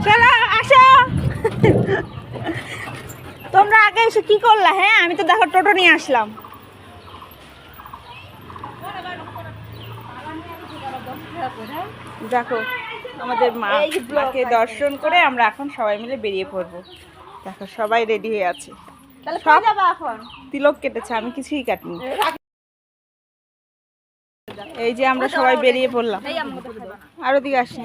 চলো আসো। তোমরা আগে এসে কি করলা? হ্যাঁ, আমি তো দেখো টোটো নিয়ে আসলাম। দেখো আমাদের মাকে দর্শন করে আমরা এখন সবাই মিলে বেরিয়ে পড়বো। দেখো সবাই রেডি হয়ে আছে। সব এখন তিলক কেটেছে, আমি কিছুই কাটিনি। এই যে আমরা সবাই বেরিয়ে পড়লাম। আরো দিকে আসি,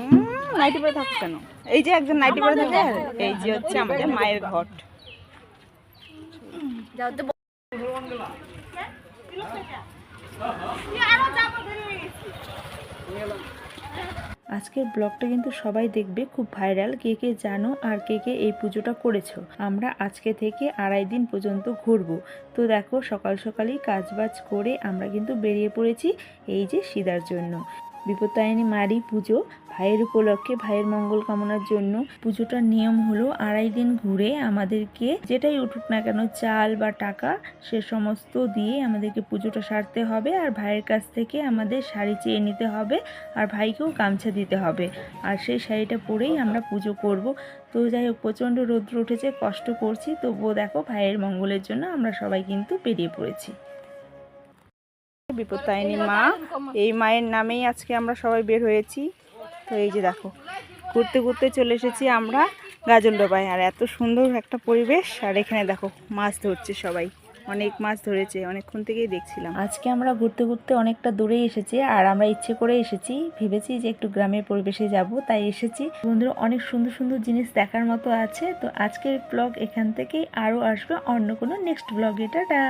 নাইটি পরে থাকো কেন? এই যে একজন নাইটি পরে থাকে। এই যে হচ্ছে আমাদের মায়ের ঘট। আজকের ব্লগটা কিন্তু সবাই দেখবে, খুব ভাইরাল। কে কে জানো আর কে কে এই পুজোটা করেছো? আমরা আজকে থেকে 2.5 দিন পর্যন্ত ঘুরবো। তো দেখো সকাল সকালই কাজবাজ করে আমরা কিন্তু বেরিয়ে পড়েছি এই যে সিদার জন্য। বিপত্তারিণী মারই পুজো, ভাইয়ের উপলক্ষে, ভাইয়ের মঙ্গল কামনার জন্য। পুজোটার নিয়ম হলো 2.5 দিন ঘুরে আমাদেরকে যেটাই উঠুক না কেন, চাল বা টাকা, সে সমস্ত দিয়ে আমাদেরকে পুজোটা সারতে হবে। আর ভাইয়ের কাছ থেকে আমাদের শাড়ি চেয়ে নিতে হবে, আর ভাইকেও গামছা দিতে হবে। আর সেই শাড়িটা পরেই আমরা পুজো করব। তো যাই হোক, প্রচণ্ড রৌদ্র উঠেছে, কষ্ট করছি, তবুও দেখো ভাইয়ের মঙ্গলের জন্য আমরা সবাই কিন্তু বেরিয়ে পড়েছি। বিপত্তারিণী মা, এই মায়ের নামেই আজকে আমরা সবাই বের হয়েছি। তো এই যে দেখো ঘুরতে ঘুরতে চলে এসেছি আমরা গাজলডোবায়। আর এত সুন্দর একটা পরিবেশ। আর এখানে দেখো মাছ ধরছে সবাই, অনেক মাছ ধরেছে, অনেকক্ষণ থেকেই দেখছিলাম। আজকে আমরা ঘুরতে ঘুরতে অনেকটা দূরেই এসেছি, আর আমরা ইচ্ছে করে এসেছি, ভেবেছি যে একটু গ্রামের পরিবেশে যাব, তাই এসেছি। বন্ধুরা, অনেক সুন্দর সুন্দর জিনিস দেখার মতো আছে। তো আজকের ব্লগ এখান থেকেই, আরও আসবে অন্য কোনো নেক্সট ব্লগে। টাটা।